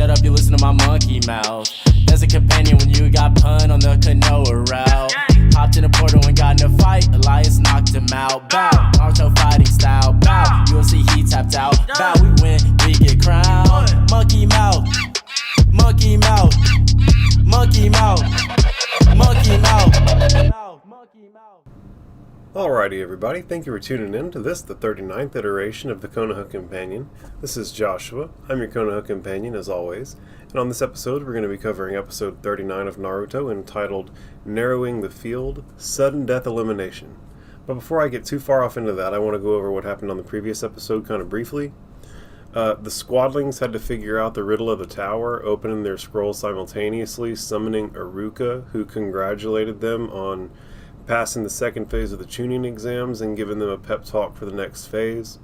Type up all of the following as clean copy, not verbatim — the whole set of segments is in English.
shut up, you listen to my monkey mouth. There's a companion when you got pun on the Kanoa route. Hopped in a portal and got in a fight, Elias knocked him out. Bow, Naruto fighting style. Bow, UFC he tapped out. Bow, we win, we get crowned. Monkey mouth, monkey mouth, monkey mouth, monkey mouth, monkey mouth. Alrighty everybody, thank you for tuning in to this, the 39th iteration of the Konoha Companion. This is Joshua, I'm your Konoha Companion as always, and on this episode we're going to be covering episode 39 of Naruto entitled Narrowing the Field, Sudden Death Elimination. But before I get too far off into that, I want to go over what happened on the previous episode kind of briefly. The Squadlings had to figure out the riddle of the tower, opening their scrolls simultaneously, summoning Iruka, who congratulated them on passing the second phase of the tuning exams and giving them a pep talk for the next phase.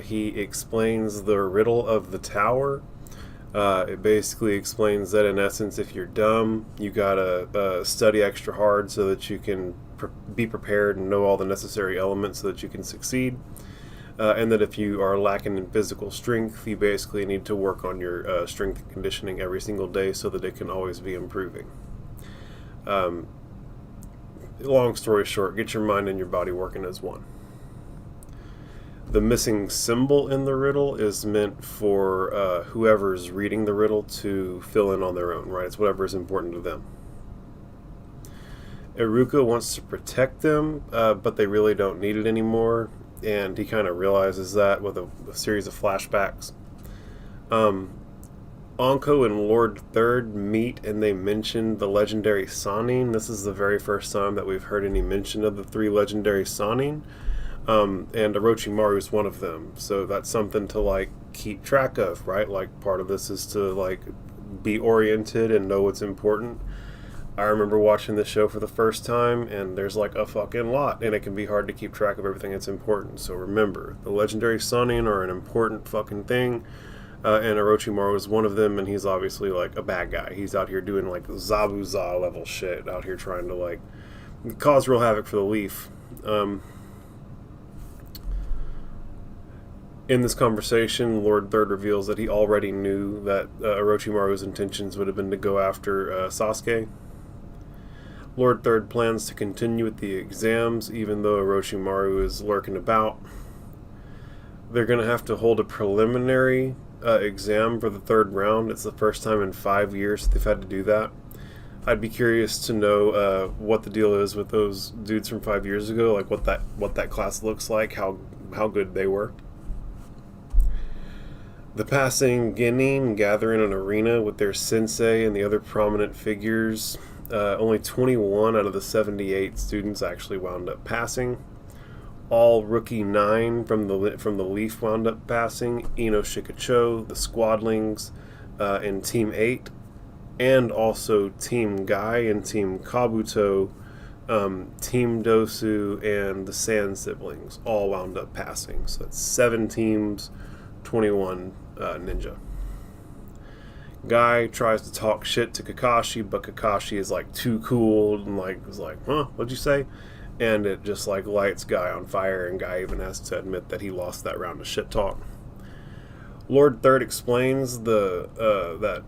He explains the riddle of the tower. It basically explains that in essence, if you're dumb, you gotta study extra hard so that you can be prepared and know all the necessary elements so that you can succeed. And that if you are lacking in physical strength, you basically need to work on your strength and conditioning every single day so that it can always be improving. Long story short, get your mind and your body working as one. The missing symbol in the riddle is meant for whoever's reading the riddle to fill in on their own, right? It's whatever is important to them. Iruka wants to protect them, but they really don't need it anymore, and he kind of realizes that with a series of flashbacks. Anko and Lord Third meet and they mention the legendary Sannin. This is the very first time that we've heard any mention of the three legendary Sannin. And Orochimaru is one of them. So that's something to like keep track of, right? Like part of this is to like be oriented and know what's important. I remember watching this show for the first time and there's like a fucking lot and it can be hard to keep track of everything that's important. So remember, the legendary Sannin are an important fucking thing. And Orochimaru is one of them, and he's obviously like a bad guy. He's out here doing like Zabuza level shit, out here trying to like cause real havoc for the Leaf. In this conversation, Lord Third reveals that he already knew that Orochimaru's intentions would have been to go after Sasuke. Lord Third plans to continue with the exams, even though Orochimaru is lurking about. They're going to have to hold a preliminary exam for the third round. It's the first time in 5 years they've had to do that. I'd be curious to know what the deal is with those dudes from 5 years ago, like what that class looks like, how good they were. The passing Genin gather in an arena with their sensei and the other prominent figures. Only 21 out of the 78 students actually wound up passing. All Rookie 9 from the Leaf wound up passing, Ino Shikacho, the Squadlings, and Team 8, and also Team Guy and Team Kabuto, Team Dosu, and the Sand Siblings all wound up passing. So that's 7 teams, 21 ninja. Guy tries to talk shit to Kakashi, but Kakashi is like too cool and like was like, huh, what'd you say? And it just like lights Guy on fire, and Guy even has to admit that he lost that round of shit talk. Lord Third explains that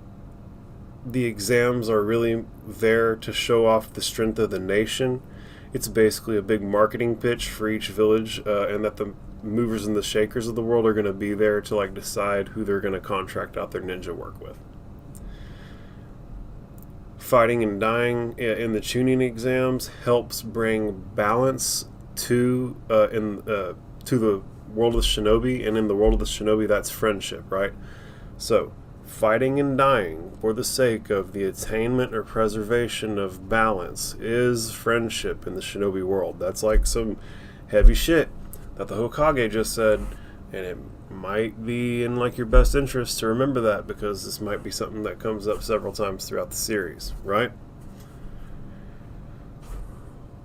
the exams are really there to show off the strength of the nation. It's basically a big marketing pitch for each village, and that the movers and the shakers of the world are going to be there to like decide who they're going to contract out their ninja work with. Fighting and dying in the tuning exams helps bring balance to the world of the shinobi, and in the world of the shinobi, that's friendship, right? So, fighting and dying for the sake of the attainment or preservation of balance is friendship in the shinobi world. That's like some heavy shit that the Hokage just said, and it might be in like your best interest to remember that, because this might be something that comes up several times throughout the series, right?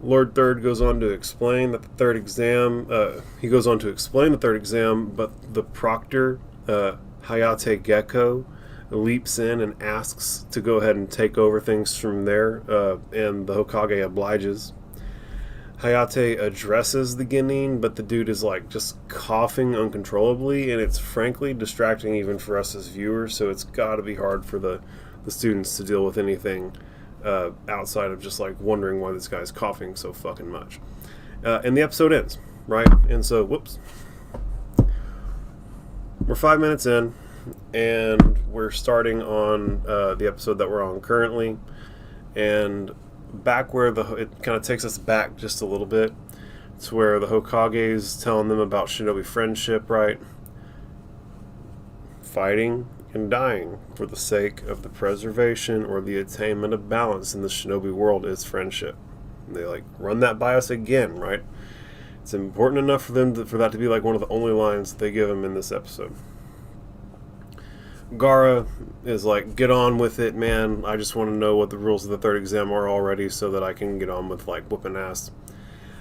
Lord Third goes on to explain that the third exam, but the proctor, Hayate Gecko, leaps in and asks to go ahead and take over things from there, and the Hokage obliges. Hayate addresses the Genin, but the dude is like just coughing uncontrollably, and it's frankly distracting even for us as viewers, so it's got to be hard for the students to deal with anything outside of just like wondering why this guy's coughing so fucking much. And the episode ends, right? And so, whoops. We're 5 minutes in, and we're starting on the episode that we're on currently, and back where it kind of takes us back just a little bit to where the Hokage's telling them about shinobi friendship, right? Fighting and dying for the sake of the preservation or the attainment of balance in the shinobi world is friendship. And they like run that by us again, right? It's important enough for them for that to be like one of the only lines that they give him in this episode. Gaara is like, get on with it, man. I just want to know what the rules of the third exam are already so that I can get on with like whooping ass.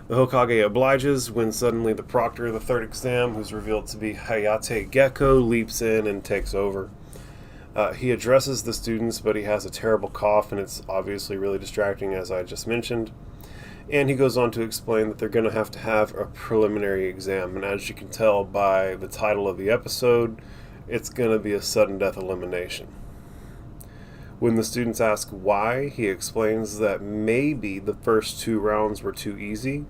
The Hokage obliges when suddenly the proctor of the third exam, who's revealed to be Hayate Gecko, leaps in and takes over. He addresses the students, but he has a terrible cough, and it's obviously really distracting, as I just mentioned. And he goes on to explain that they're going to have a preliminary exam, and as you can tell by the title of the episode, it's going to be a sudden death elimination. When the students ask why, he explains that maybe the first 2 rounds were too easy,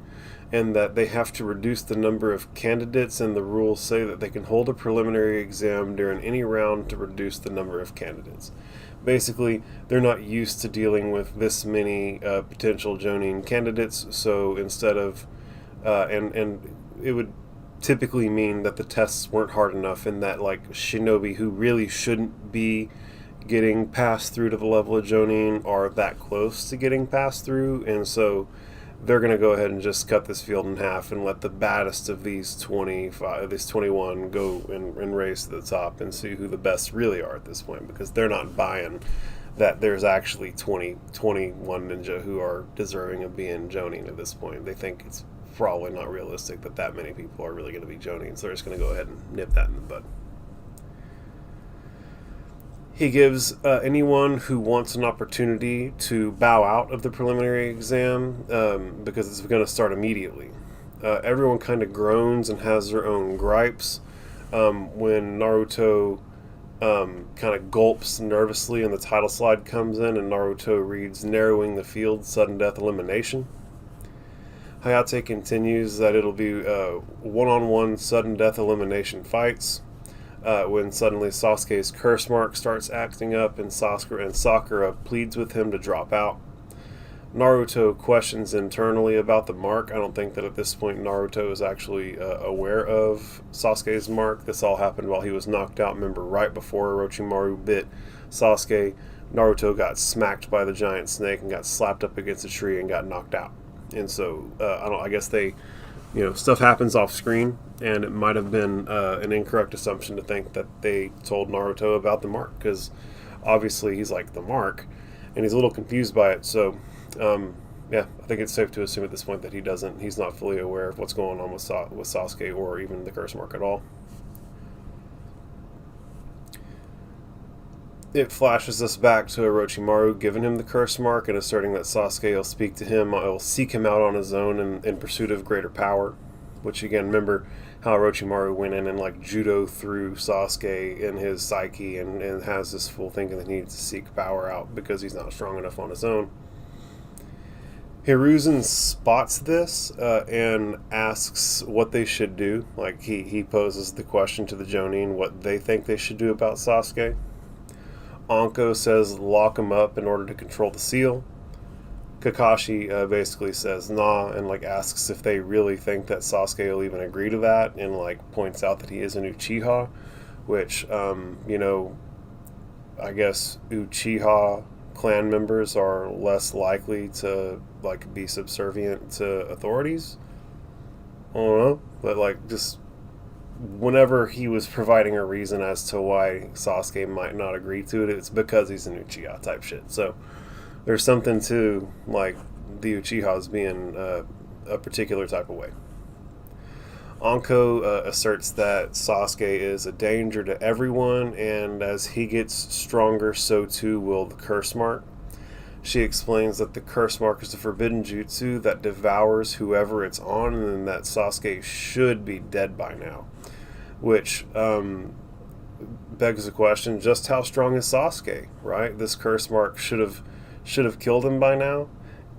and that they have to reduce the number of candidates, and the rules say that they can hold a preliminary exam during any round to reduce the number of candidates. Basically, they're not used to dealing with this many potential Jonin candidates, so instead of, and it would typically mean that the tests weren't hard enough, and that like shinobi who really shouldn't be getting passed through to the level of Jonin are that close to getting passed through, and so they're going to go ahead and just cut this field in half and let the baddest of these 21 go and race to the top and see who the best really are at this point, because they're not buying that there's actually 21 ninja who are deserving of being Jonin at this point. They think it's probably not realistic that many people are really going to be Jonin, so they're just going to go ahead and nip that in the bud. He gives anyone who wants an opportunity to bow out of the preliminary exam because it's going to start immediately. Everyone kind of groans and has their own gripes when Naruto kind of gulps nervously and the title slide comes in and Naruto reads, "Narrowing the field, sudden death elimination." Hayate continues that it'll be one-on-one sudden death elimination fights. When suddenly Sasuke's curse mark starts acting up and Sakura pleads with him to drop out. Naruto questions internally about the mark. I don't think that at this point Naruto is actually aware of Sasuke's mark. This all happened while he was knocked out. Remember, right before Orochimaru bit Sasuke, Naruto got smacked by the giant snake and got slapped up against a tree and got knocked out. And so, I guess they, stuff happens off screen, and it might have been an incorrect assumption to think that they told Naruto about the mark, because obviously he's like, the mark, and he's a little confused by it. So, I think it's safe to assume at this point that he's not fully aware of what's going on with Sasuke or even the curse mark at all. It flashes us back to Orochimaru giving him the curse mark and asserting that Sasuke will speak to him, will seek him out on his own in pursuit of greater power. Which, again, remember how Orochimaru went in and like judo through Sasuke in his psyche and has this full thinking that he needs to seek power out because he's not strong enough on his own. Hiruzen spots this and asks what they should do. Like he poses the question to the Jonin what they think they should do about Sasuke. Anko says lock him up in order to control the seal. Kakashi basically says nah and like asks if they really think that Sasuke will even agree to that, and like points out that he is an Uchiha, which I guess Uchiha clan members are less likely to like be subservient to authorities. I don't know, but like just whenever he was providing a reason as to why Sasuke might not agree to it, it's because he's an Uchiha type shit. So there's something to like the Uchihas being a particular type of way. Anko asserts that Sasuke is a danger to everyone, and as he gets stronger, so too will the curse mark. She explains that the curse mark is a forbidden jutsu that devours whoever it's on, and that Sasuke should be dead by now. Which begs the question, just how strong is Sasuke, right? This curse mark should have killed him by now,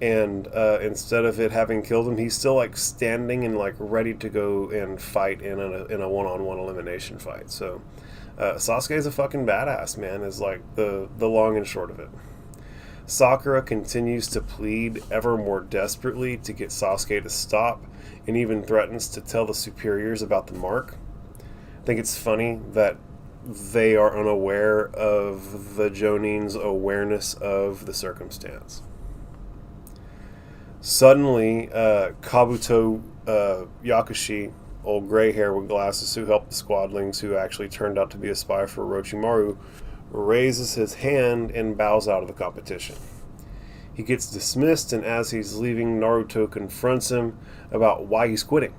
and instead of it having killed him, he's still like standing and like ready to go and fight in a one-on-one elimination fight. So Sasuke is a fucking badass, man, is like the long and short of it. Sakura continues to plead ever more desperately to get Sasuke to stop, and even threatens to tell the superiors about the mark. I think it's funny that they are unaware of the Jonin's awareness of the circumstance. Suddenly, Kabuto Yakushi, old gray hair with glasses who helped the squadlings, who actually turned out to be a spy for Orochimaru, raises his hand and bows out of the competition. He gets dismissed, and as he's leaving, Naruto confronts him about why he's quitting.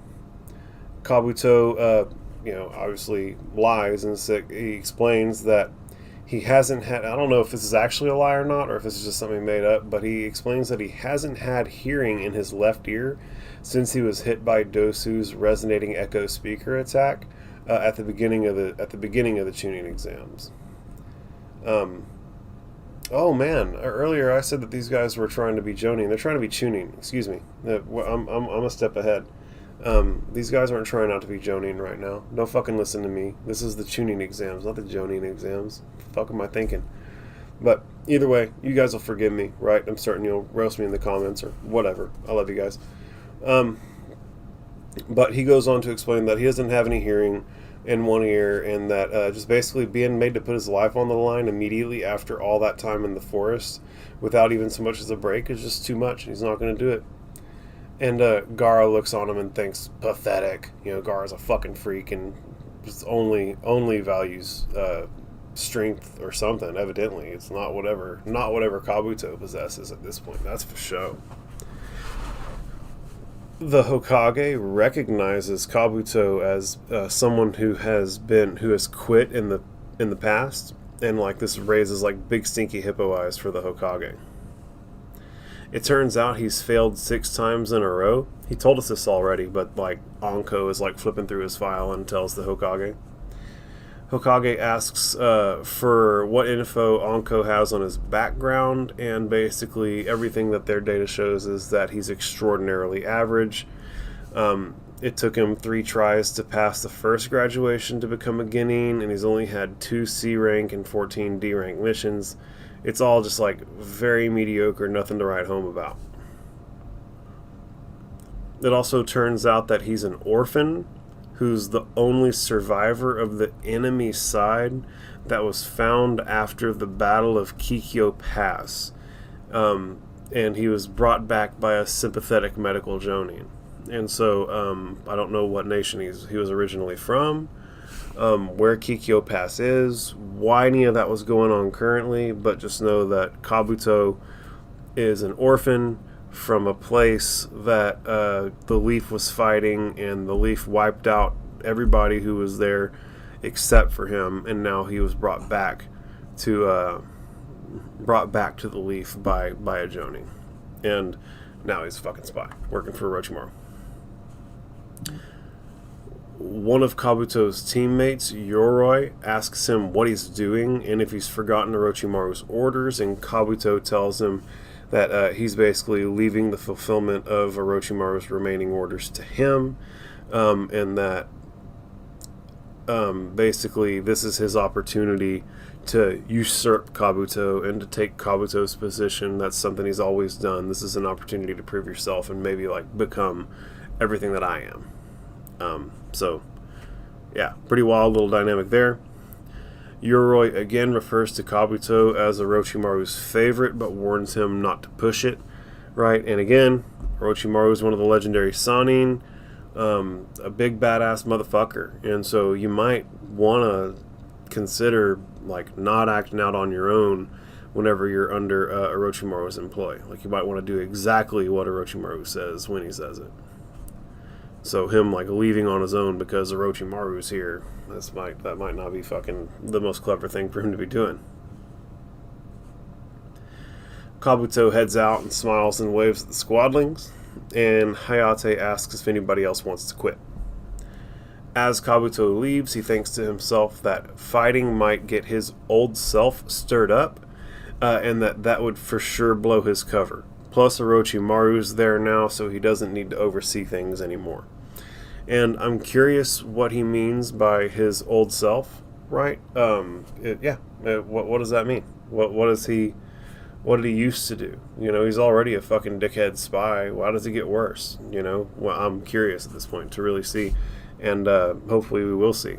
Kabuto, obviously lies, and he explains that he hasn't had, I don't know if this is actually a lie or not, or if this is just something made up, but he explains that he hasn't had hearing in his left ear since he was hit by Dosu's resonating echo speaker attack at the beginning of the tuning exams. Oh man, earlier I said that these guys were trying to be Jonin. They're trying to be tuning. Excuse me. I'm a step ahead. These guys aren't trying not to be Jonin right now. Don't fucking listen to me. This is the tuning exams, not the Jonin exams. Fuck am I thinking? But either way, you guys will forgive me, right? I'm certain you'll roast me in the comments or whatever. I love you guys. But he goes on to explain that he doesn't have any hearing in one ear, and that just basically being made to put his life on the line immediately after all that time in the forest without even so much as a break is just too much. He's not going to do it. And Gaara looks on him and thinks, pathetic. Gaara's a fucking freak and just only values strength or something. Evidently, it's not whatever Kabuto possesses at this point. That's for sure. The Hokage recognizes Kabuto as someone who has quit in the past, and like this raises like big stinky hippo eyes for the Hokage. It turns out he's failed 6 times in a row. He told us this already, but like Anko is like flipping through his file and tells the Hokage. Hokage asks for what info Anko has on his background, and basically everything that their data shows is that he's extraordinarily average. It took him 3 tries to pass the first graduation to become a Genin, and he's only had 2 C rank and 14 D rank missions. It's all just like very mediocre, nothing to write home about. It also turns out that he's an orphan who's the only survivor of the enemy side that was found after the Battle of Kikyo Pass. And he was brought back by a sympathetic medical Jonin. And so I don't know what nation he was originally from, where Kikyo Pass is, why any of that was going on currently, but just know that Kabuto is an orphan from a place that the Leaf was fighting, and the Leaf wiped out everybody who was there except for him, and now he was brought back to the Leaf by a Jonin, and now he's a fucking spy working for Orochimaru. One of Kabuto's teammates, Yoroi, asks him what he's doing and if he's forgotten Orochimaru's orders, and Kabuto tells him that he's basically leaving the fulfillment of Orochimaru's remaining orders to him, and that basically this is his opportunity to usurp Kabuto and to take Kabuto's position. That's something he's always done. This is an opportunity to prove yourself and maybe like become everything that I am. So yeah, pretty wild little dynamic there. Yoroi again refers to Kabuto as Orochimaru's favorite, but warns him not to push it, right? And again, Orochimaru is one of the legendary Sannin, a big badass motherfucker, and so you might want to consider like not acting out on your own whenever you're under Orochimaru's employ. Like you might want to do exactly what Orochimaru says when he says it. So him like leaving on his own because Orochimaru's here, that might not be fucking the most clever thing for him to be doing. Kabuto heads out and smiles and waves at the squadlings, and Hayate asks if anybody else wants to quit. As Kabuto leaves, he thinks to himself that fighting might get his old self stirred up, and that would for sure blow his cover. Plus, Orochimaru's there now, so he doesn't need to oversee things anymore. And I'm curious what he means by his old self, right? What does that mean? What did he used to do? You know, he's already a fucking dickhead spy. Why does he get worse? You know, well, I'm curious at this point to really see, and hopefully we will see.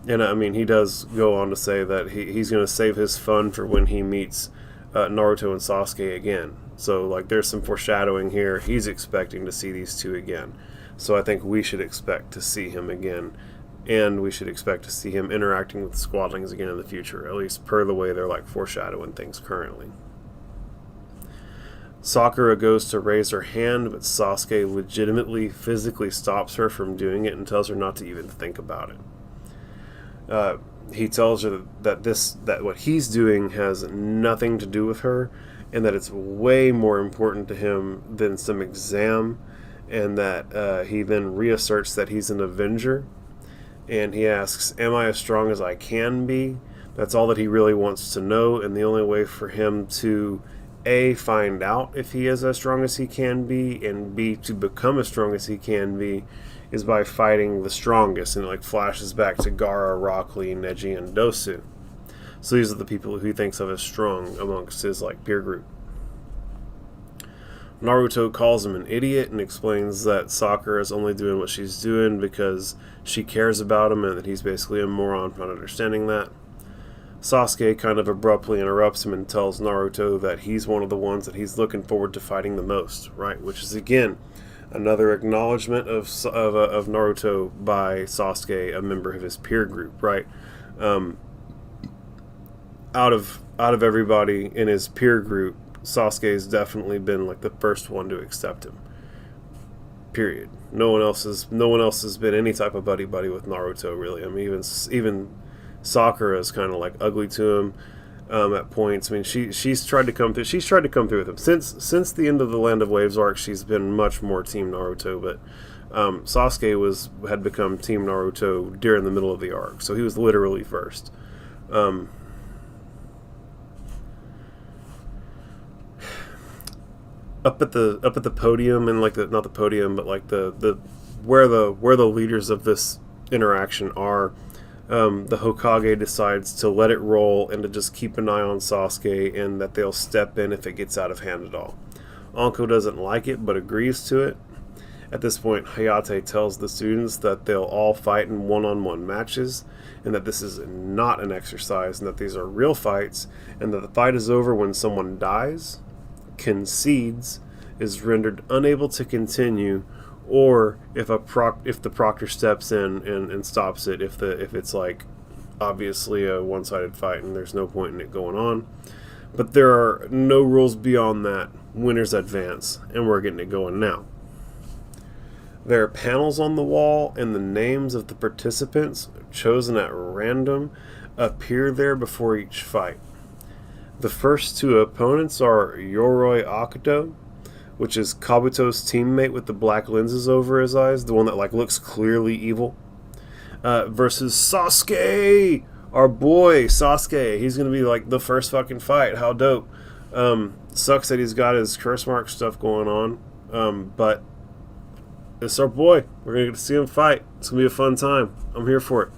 And I mean, he does go on to say that he's going to save his fun for when he meets Naruto and Sasuke again. So, like, there's some foreshadowing here. He's expecting to see these two again. So I think we should expect to see him again, and we should expect to see him interacting with the squadlings again in the future, at least per the way they're like foreshadowing things currently. Sakura goes to raise her hand, but Sasuke legitimately physically stops her from doing it and tells her not to even think about it. He tells her that what he's doing has nothing to do with her, and that it's way more important to him than some exam, and that he then reasserts that he's an Avenger, and he asks, am I as strong as I can be? That's all that he really wants to know, and the only way for him to A, find out if he is as strong as he can be, and B, to become as strong as he can be, is by fighting the strongest, and it like flashes back to Gaara, Rock Lee, Neji, and Dosu. So these are the people who he thinks of as strong amongst his like peer group. Naruto calls him an idiot and explains that Sakura is only doing what she's doing because she cares about him, and that he's basically a moron for not understanding that. Sasuke kind of abruptly interrupts him and tells Naruto that he's one of the ones that he's looking forward to fighting the most, right? Which is, again, another acknowledgement of Naruto by Sasuke, a member of his peer group, right? Out of everybody in his peer group, Sasuke's definitely been like the first one to accept him. Period. No one else has been any type of buddy with Naruto, really. I mean, even Sakura is kind of like ugly to him at points. I mean, she's tried to come through. She's tried to come through with him since the end of the Land of Waves arc. She's been much more Team Naruto, but Sasuke had become Team Naruto during the middle of the arc, so he was literally first. Up at the podium, and like not the podium, but like the where the leaders of this interaction are, the Hokage decides to let it roll and to just keep an eye on Sasuke, and that they'll step in if it gets out of hand at all. Anko doesn't like it, but agrees to it. At this point, Hayate tells the students that they'll all fight in one-on-one matches, and that this is not an exercise, and that these are real fights, and that the fight is over when someone dies, concedes, is rendered unable to continue, or if the proctor steps in and stops it, if it's like obviously a one-sided fight and there's no point in it going on. But there are no rules beyond that. Winners advance, and we're getting it going now. There are panels on the wall, and the names of the participants, chosen at random, appear there before each fight. The first two opponents are Yoroi Akuto, which is Kabuto's teammate with the black lenses over his eyes, the one that like looks clearly evil, versus Sasuke, our boy Sasuke. He's gonna be like the first fucking fight. How dope! Sucks that he's got his curse mark stuff going on, but it's our boy. We're gonna get to see him fight. It's gonna be a fun time. I'm here for it.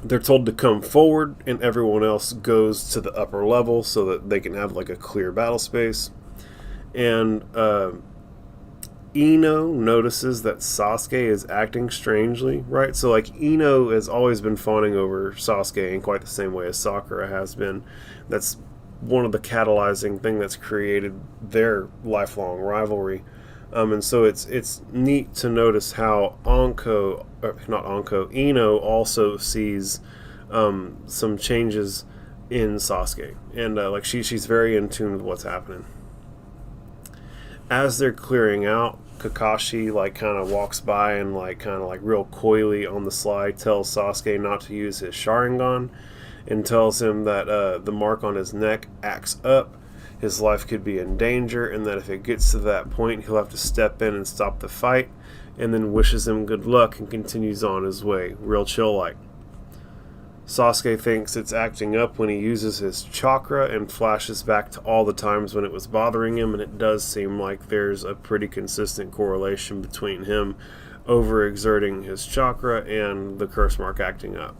They're told to come forward, and everyone else goes to the upper level so that they can have like a clear battle space. And Ino notices that Sasuke is acting strangely, right? So like Ino has always been fawning over Sasuke in quite the same way as Sakura has been. That's one of the catalyzing thing that's created their lifelong rivalry. And so it's neat to notice how Ino also sees some changes in Sasuke, and like she's very in tune with what's happening. As they're clearing out, Kakashi like kind of walks by and like kind of like real coyly on the slide tells Sasuke not to use his Sharingan, and tells him that the mark on his neck acts up, his life could be in danger, and that if it gets to that point, he'll have to step in and stop the fight, and then wishes him good luck and continues on his way, real chill-like. Sasuke thinks it's acting up when he uses his chakra and flashes back to all the times when it was bothering him, and it does seem like there's a pretty consistent correlation between him overexerting his chakra and the curse mark acting up.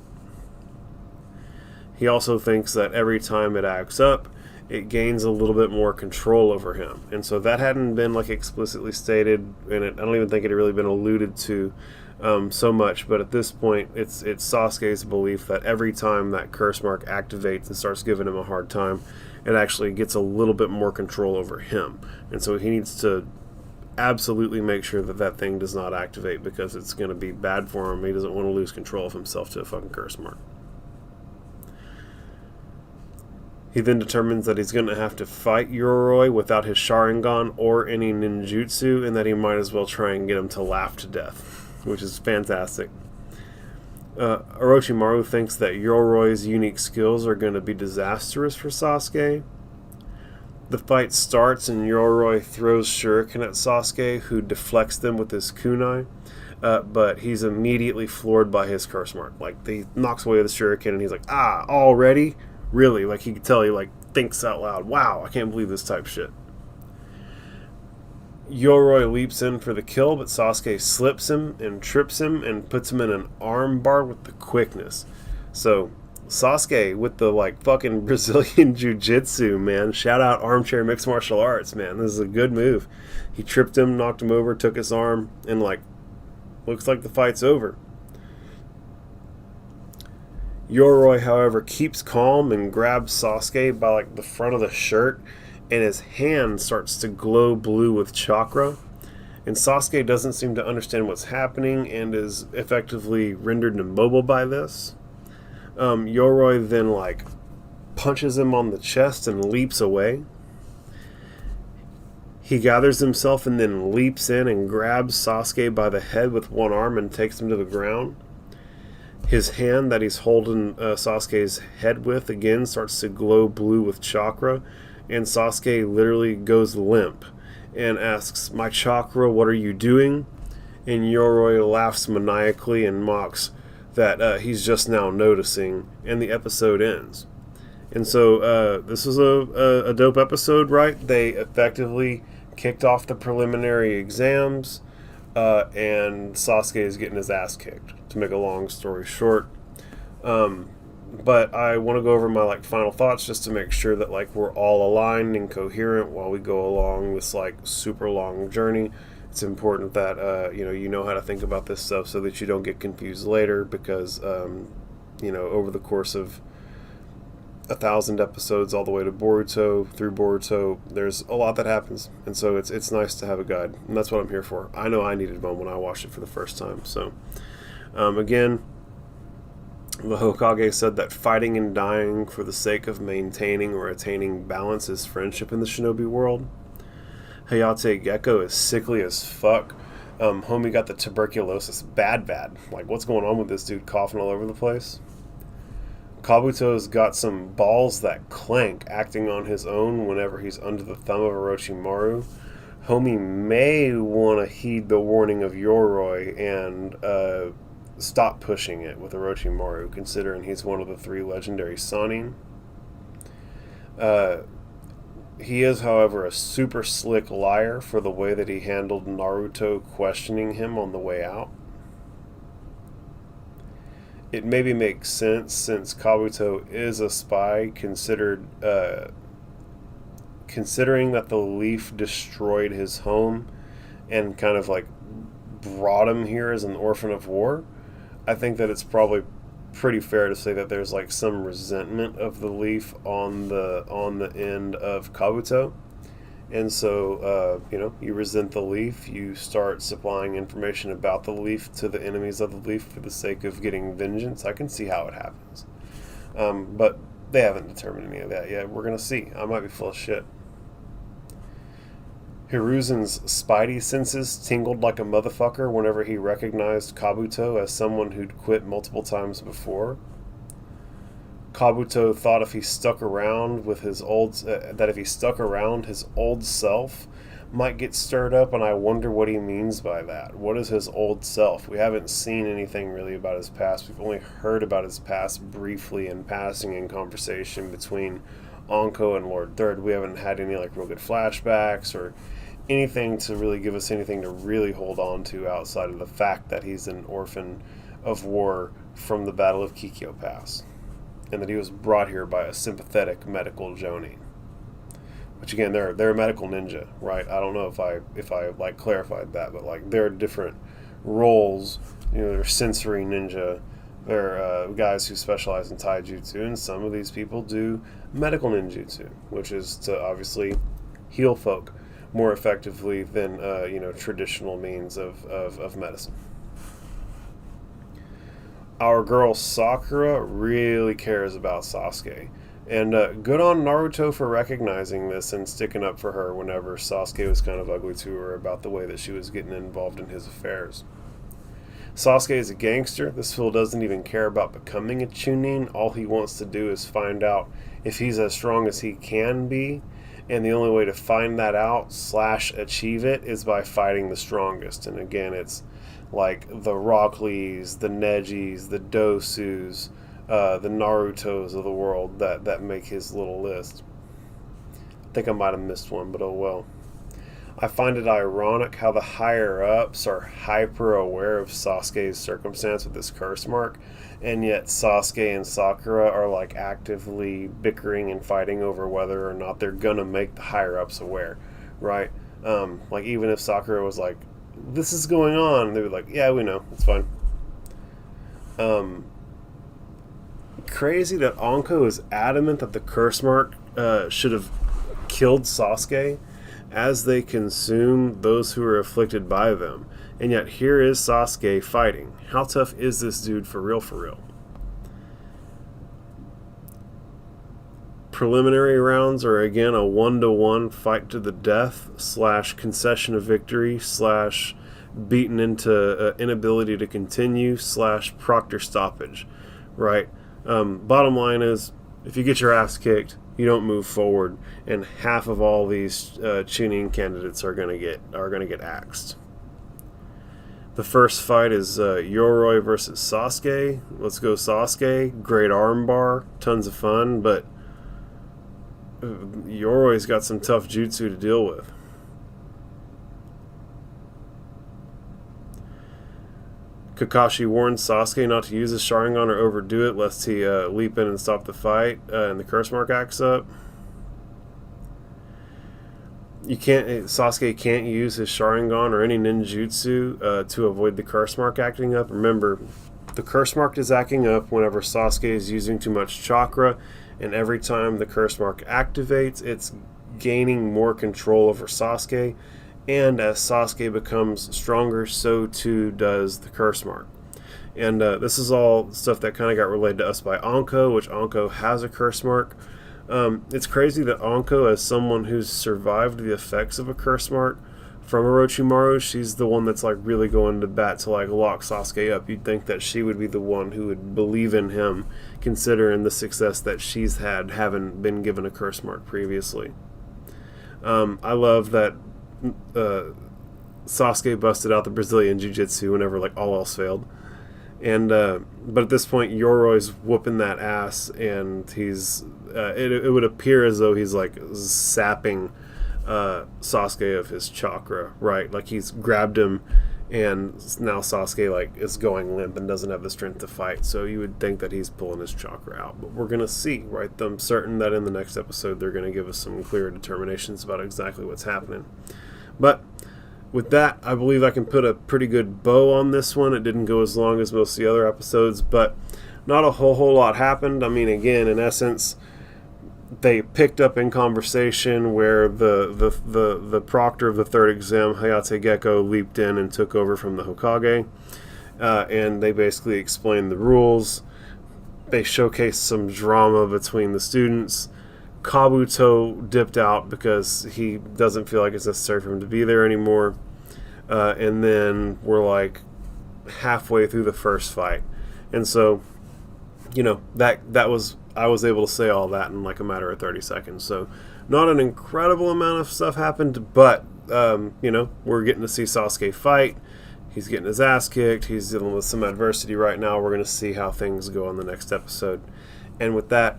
He also thinks that every time it acts up, it gains a little bit more control over him. And so that hadn't been like explicitly stated, and I don't even think it had really been alluded to so much, but at this point it's Sasuke's belief that every time that curse mark activates and starts giving him a hard time, it actually gets a little bit more control over him. And so he needs to absolutely make sure that that thing does not activate, because it's going to be bad for him. He doesn't want to lose control of himself to a fucking curse mark. He then determines that he's going to have to fight Yoroi without his Sharingan or any ninjutsu, and that he might as well try and get him to laugh to death, which is fantastic. Orochimaru thinks that Yoroi's unique skills are going to be disastrous for Sasuke. The fight starts and Yoroi throws shuriken at Sasuke, who deflects them with his kunai, but he's immediately floored by his curse mark. Like, he knocks away the shuriken and he's like, ah, already? Really? Like, he could tell he like thinks out loud, wow, I can't believe this type shit. Yoroi leaps in for the kill, but Sasuke slips him and trips him and puts him in an arm bar with the quickness. So Sasuke with the like fucking Brazilian jiu-jitsu, man. Shout out armchair mixed martial arts, man. This is a good move. He tripped him, knocked him over, took his arm, and like, looks like the fight's over. Yoroi, however, keeps calm and grabs Sasuke by like the front of the shirt, and his hand starts to glow blue with chakra. And Sasuke doesn't seem to understand what's happening and is effectively rendered immobile by this. Yoroi then like punches him on the chest and leaps away. He gathers himself and then leaps in and grabs Sasuke by the head with one arm and takes him to the ground. His hand that he's holding Sasuke's head with again starts to glow blue with chakra, and Sasuke literally goes limp and asks, "My chakra, what are you doing?" And Yoroi laughs maniacally and mocks that he's just now noticing, and the episode ends. And so this was a dope episode, right? They effectively kicked off the preliminary exams, and Sasuke is getting his ass kicked, to make a long story short. But I want to go over my like final thoughts just to make sure that like we're all aligned and coherent while we go along this like super long journey. It's important that you know how to think about this stuff so that you don't get confused later, because over the course of 1,000 episodes all the way to Boruto, through Boruto, there's a lot that happens, and so it's nice to have a guide, and that's what I'm here for. I know I needed one when I watched it for the first time. So again, the Hokage said that fighting and dying for the sake of maintaining or attaining balance is friendship in the shinobi world. Hayate Gecko is sickly as fuck. Homie got the tuberculosis bad. Like, what's going on with this dude coughing all over the place? Kabuto's got some balls that clank, acting on his own whenever he's under the thumb of Orochimaru. Homie may want to heed the warning of Yoroi and stop pushing it with Orochimaru, considering he's one of the 3 legendary Sannin. He is, however, a super slick liar for the way that he handled Naruto questioning him on the way out. It maybe makes sense since Kabuto is a spy, considering that the leaf destroyed his home and kind of like brought him here as an orphan of war. I think that it's probably pretty fair to say that there's like some resentment of the leaf on the end of Kabuto, and so you resent the leaf, you start supplying information about the leaf to the enemies of the leaf for the sake of getting vengeance. I can see how it happens, but they haven't determined any of that yet. We're gonna see. I might be full of shit. Hiruzen's spidey senses tingled like a motherfucker whenever he recognized Kabuto as someone who'd quit multiple times before. Kabuto thought if he stuck around with his old that if he stuck around, his old self might get stirred up, and I wonder what he means by that. What is his old self? We haven't seen anything really about his past. We've only heard about his past briefly in passing in conversation between Anko and Lord Third. We haven't had any like real good flashbacks or anything to really give us anything to really hold on to outside of the fact that he's an orphan of war from the Battle of Kikyo Pass, and that he was brought here by a sympathetic medical Jonin. Which again, they're a medical ninja, right? I don't know if I like clarified that, but like there are different roles. You know, they're sensory ninja. They're guys who specialize in taijutsu, and some of these people do medical ninjutsu, which is to obviously heal folk more effectively than traditional means of medicine. Our girl Sakura really cares about Sasuke. And good on Naruto for recognizing this and sticking up for her whenever Sasuke was kind of ugly to her about the way that she was getting involved in his affairs. Sasuke is a gangster. This fool doesn't even care about becoming a Chunin. All he wants to do is find out if he's as strong as he can be. And the only way to find that out / achieve it is by fighting the strongest. And again, it's like the Rock Lees, the Nejis, the Dosus, the Narutos of the world that make his little list. I think I might have missed one, but oh well. I find it ironic how the higher-ups are hyper-aware of Sasuke's circumstance with this curse mark, and yet Sasuke and Sakura are like actively bickering and fighting over whether or not they're gonna make the higher-ups aware, right? Like even if Sakura was like, this is going on, they would like, yeah, we know, it's fine. Crazy that Anko is adamant that the curse mark should have killed Sasuke as they consume those who are afflicted by them. And yet here is Sasuke fighting. How tough is this dude for real, for real? Preliminary rounds are again a 1-to-1 fight to the death / concession of victory / beaten into inability to continue / proctor stoppage, right? Bottom line is, if you get your ass kicked, you don't move forward, and half of all these Chunin candidates are gonna get axed. The first fight is Yoroi versus Sasuke. Let's go Sasuke. Great armbar, tons of fun, but Yoroi's got some tough jutsu to deal with. Kakashi warns Sasuke not to use his Sharingan or overdo it lest he leap in and stop the fight, and the curse mark acts up. Sasuke can't use his Sharingan or any ninjutsu to avoid the curse mark acting up. Remember, the curse mark is acting up whenever Sasuke is using too much chakra, and every time the curse mark activates, it's gaining more control over Sasuke. And as Sasuke becomes stronger, so too does the curse mark. And this is all stuff that kind of got relayed to us by Anko, which Anko has a curse mark. It's crazy that Anko, as someone who's survived the effects of a curse mark from Orochimaru, she's the one that's like really going to bat to like lock Sasuke up. You'd think that she would be the one who would believe in him, considering the success that she's had, having been given a curse mark previously. I love that Sasuke busted out the Brazilian Jiu-Jitsu whenever like all else failed, and but at this point Yoroi's whooping that ass, and he's it would appear as though he's like sapping Sasuke of his chakra, right? Like he's grabbed him, and now Sasuke like is going limp and doesn't have the strength to fight. So you would think that he's pulling his chakra out, but we're gonna see, right? I'm certain that in the next episode they're gonna give us some clearer determinations about exactly what's happening. But with that, I believe I can put a pretty good bow on this one. It didn't go as long as most of the other episodes, but not a whole lot happened. I mean, again, in essence, they picked up in conversation where the proctor of the third exam, Hayate Gecko, leaped in and took over from the Hokage, and they basically explained the rules. They showcased some drama between the students. Kabuto dipped out because he doesn't feel like it's necessary for him to be there anymore. And then we're like halfway through the first fight. And so, you know, that was I was able to say all that in like a matter of 30 seconds. So not an incredible amount of stuff happened, but we're getting to see Sasuke fight. He's getting his ass kicked. He's dealing with some adversity right now. We're going to see how things go in the next episode. And with that,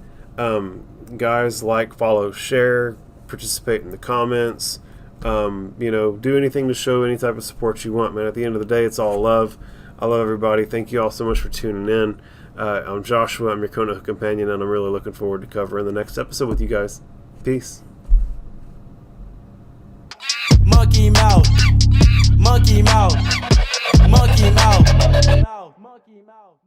guys, like, follow, share, participate in the comments. Do anything to show any type of support you want, man. At the end of the day, it's all love. I love everybody. Thank you all so much for tuning in. I'm Joshua. I'm your Konoha companion, and I'm really looking forward to covering the next episode with you guys. Peace. Monkey mouth, monkey mouth, monkey mouth, monkey mouth.